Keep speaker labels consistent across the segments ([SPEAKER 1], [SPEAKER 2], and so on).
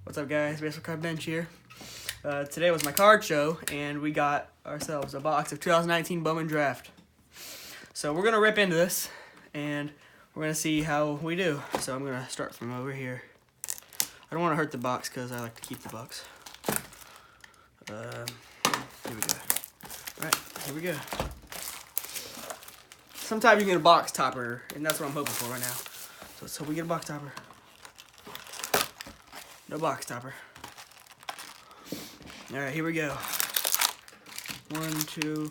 [SPEAKER 1] What's up, guys? Baseball Card Bench here. Today was my card show, and we got ourselves a box of 2019 Bowman Draft. So we're going to rip into this, and we're going to see how we do. So I'm going to start from over here. I don't want to hurt the box because I like to keep the box. Here we go. Alright, here we go. Sometimes you get a box topper, and that's what I'm hoping for right now. So let's hope we get a box topper. No box topper. Alright, here we go. 1, 2.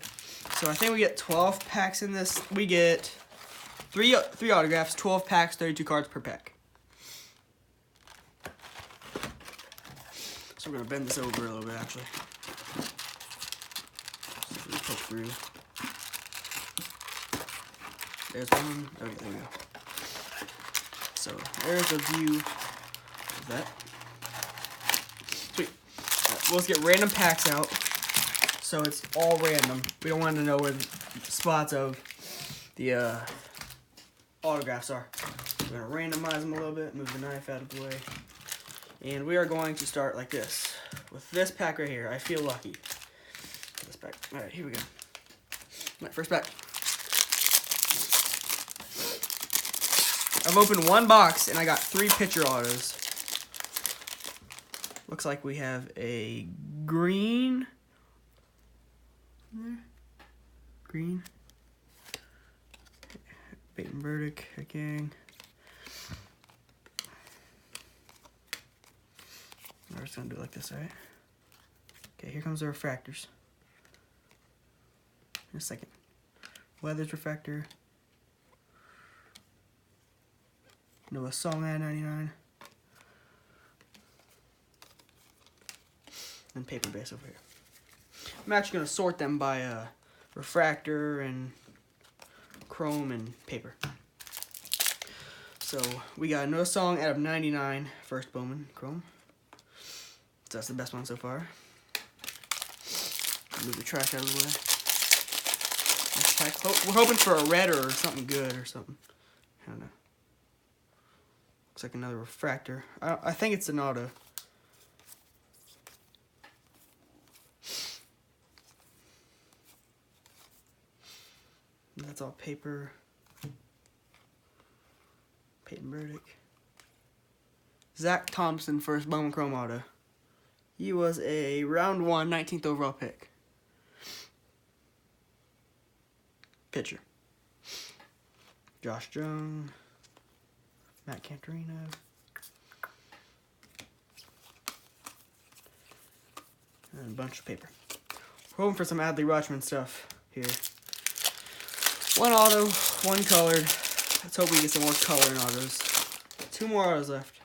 [SPEAKER 1] So I think we get 12 packs in this. We get three autographs, 12 packs, 32 cards per pack. So we're going to bend this over a little bit, actually. So we poke through. There's one. Okay, there we go. So there's a view of that. Sweet. Right, let's get random packs out. So it's all random. We don't want to know where the spots of the autographs are. We're going to randomize them a little bit, move the knife out of the way. And we are going to start like this. With this pack right here. I feel lucky. This pack. Alright, here we go. Alright, first pack. I've opened one box and I got 3 pitcher autos. Looks like we have a green. Green. Bowman Burdick again. We're just gonna do it like this, alright? Okay, here comes the refractors. In a second. Weathers refractor. Noah Song at 99. And paper base over here. I'm actually going to sort them by refractor and chrome and paper. So we got Noah Song out of 99, first Bowman chrome. So that's the best one so far. Move the trash out of the way. Next pack. We're hoping for a red or something good or something. I don't know. Looks like another refractor. I think it's an auto. That's all paper. Peyton Burdick. Zach Thompson, first Bowman Chrome auto. He was a round 1, 19th overall pick. Pitcher. Josh Jung. Matt Cantorino. And a bunch of paper. We're hoping for some Adley Rutschman stuff here. 1 auto, 1 colored. Let's hope we get some more colored autos. 2 more autos left.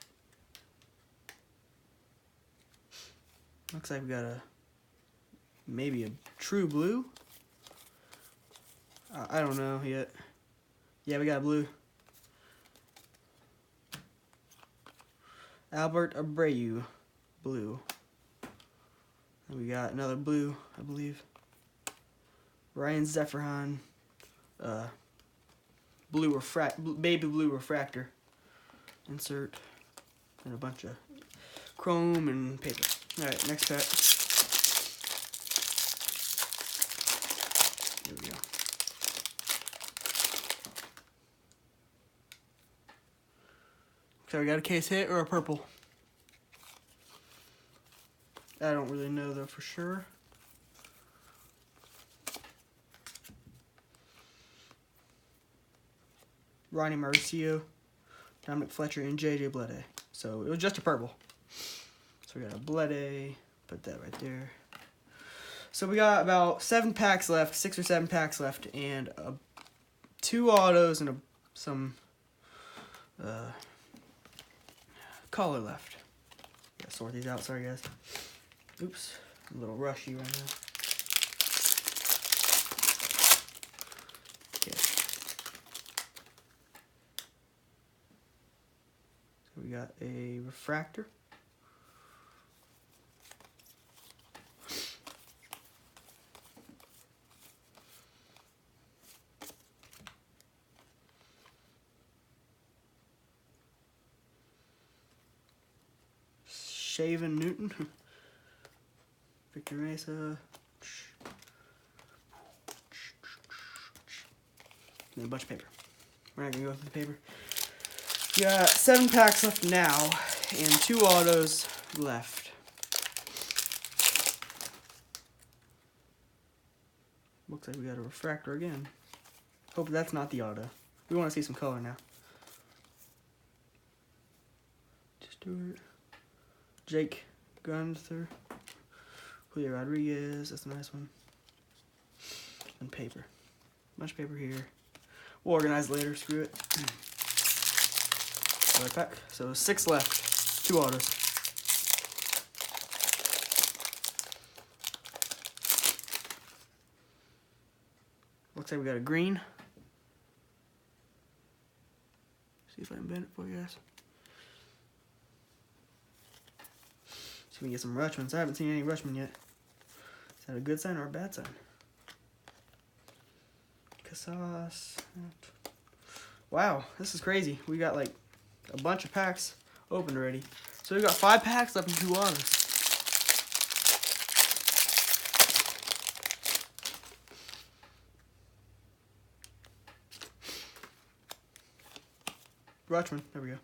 [SPEAKER 1] Looks like we got maybe a true blue. I don't know yet. Yeah, we got a blue. Albert Abreu, blue. And we got another blue, I believe. Ryan Zephyrhahn, baby blue refractor. Insert. And a bunch of chrome and paper. Alright, next pack. Here we go. So we got a case hit or a purple. I don't really know though for sure. Ronnie Mauricio, Dominic Fletcher, and JJ Bleday. So it was just a purple. So we got a Bleday, put that right there. So we got about 7 packs left, 6 or 7 packs left, and 2 autos and some color left. Gotta sort these out, sorry guys. Oops, I'm a little rushy right now. Okay. So we got a refractor. Shaven Newton. Victor Mesa. And a bunch of paper. We're not gonna go through the paper. Got 7 packs left now, and 2 autos left. Looks like we got a refractor again. Hope that's not the auto. We want to see some color now. Stewart, Jake Gunther, Julio Rodriguez, that's a nice one. And paper. Much paper here. We'll organize later, screw it. Another pack. So 6 left. 2 autos. Looks like we got a green. See if I can bend it for you guys. See if we can get some Rutschmans. I haven't seen any Rutschman yet. Is that a good sign or a bad sign? Casas. Wow, this is crazy. We got like a bunch of packs opened already. So we got 5 packs left and 2 autos. Rutschman, there we go.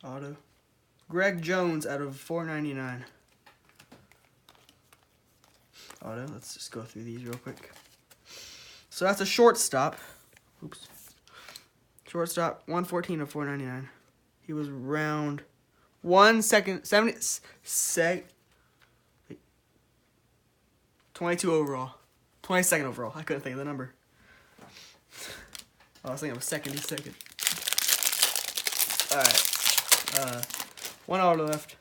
[SPEAKER 1] Auto. Greg Jones out of 499. Auto. Let's just go through these real quick. So that's a shortstop. Oops. Shortstop, 114 of 499. He was round 1 second 22 overall. 22nd overall. I couldn't think of the number. I was thinking of second. Alright. 1 auto left.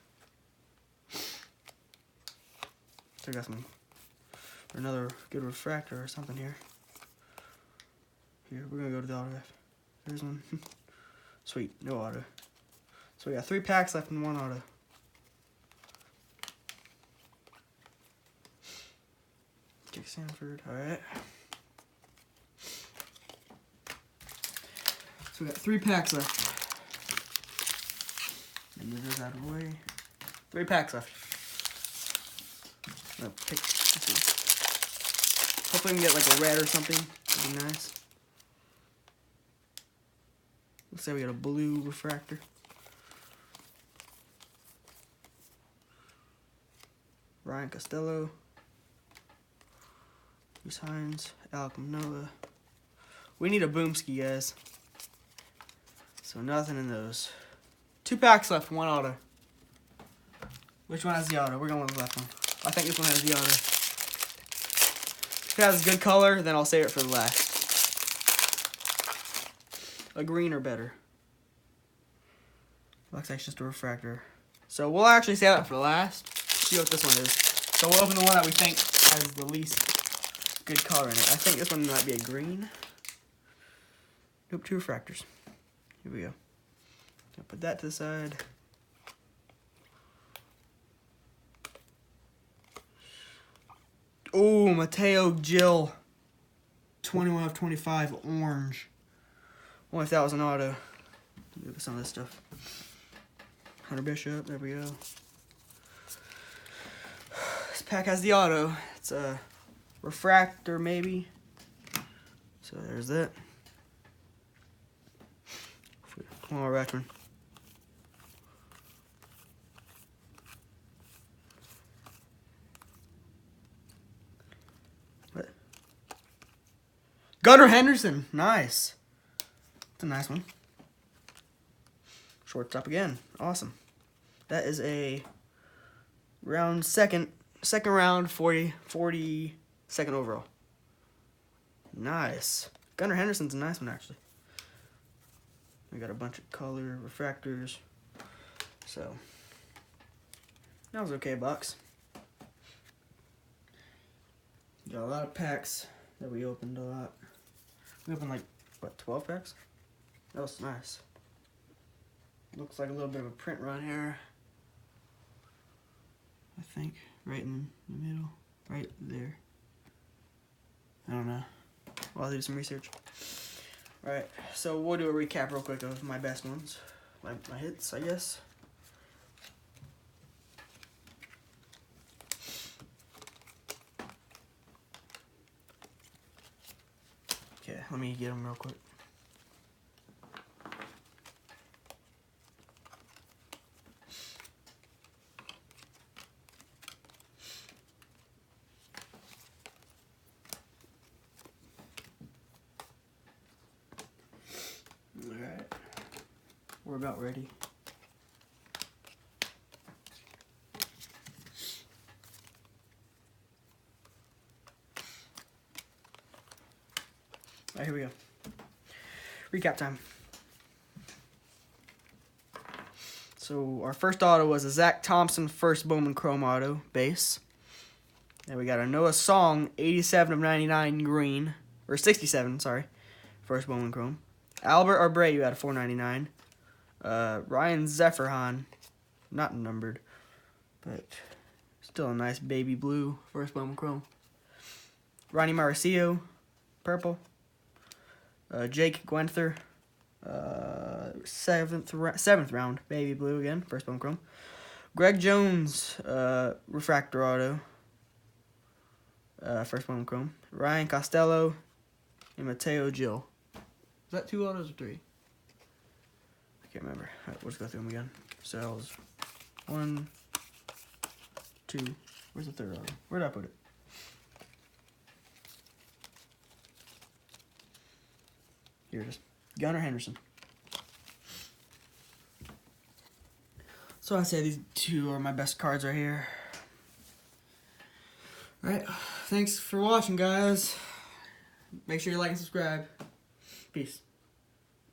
[SPEAKER 1] So I got some another good refractor or something here. Here, we're gonna go to the autograph. There's one. Sweet, no auto. So we got 3 packs left and 1 auto. Jake Sanford, alright. So we got 3 packs left. And move those out of the way. 3 packs left. Oh, pick. Let's see. Hopefully we can get like a red or something. That'd be nice. Looks like we got a blue refractor. Ryan Costello. Reese Hines. Alec Manoa. We need a Boomski, guys. So nothing in those. 2 packs left, 1 auto. Which one has the auto? We're going with the left one. I think this one has the auto. If it has good color, then I'll save it for the last. A green or better. Looks like it's just a refractor. So we'll actually save that for the last. See what this one is. So we'll open the one that we think has the least good color in it. I think this one might be a green. Nope, 2 refractors. Here we go. I'll put that to the side. Oh, Mateo Gil. 21 of 25, orange. Well, if that was an auto. Look at some of this stuff. Hunter Bishop, there we go. This pack has the auto. It's a refractor, maybe. So there's that. One more Rutschman. What? Gunnar Henderson, nice. That's a nice one. Shortstop again, awesome. That is a round second round 42nd overall. Nice. Gunnar Henderson's a nice one actually. We got a bunch of color refractors. So that was okay box. Got a lot of packs that we opened a lot. We opened like what, 12 packs? That was nice. Looks like a little bit of a print run here. I think right in the middle, right there. I don't know. Well, I'll do some research. Alright, so we'll do a recap real quick of my best ones. My hits, I guess. Okay, let me get them real quick. Alright, we're about ready. Alright, here we go. Recap time. So our first auto was a Zach Thompson first Bowman Chrome auto base. Then we got a Noah Song 87 of 99 green, or 67, sorry, first Bowman Chrome. Albert Abreu out of 499. Ryan Zephyrhan, not numbered, but still a nice baby blue first Bowman Chrome. Ronnie Mauricio, purple. Jake Gwenther, seventh round, baby blue again, first Bowman Chrome. Greg Jones, refractor auto, first Bowman Chrome. Ryan Costello, and Mateo Gil. Is that 2 autos or 3? I can't remember. All right, let's go through them again. Cells 1, 2. Where's the 3rd auto? Where did I put it? Here it is. Gunnar Henderson. So I say these 2 are my best cards right here. Alright, thanks for watching, guys. Make sure you like and subscribe. Peace.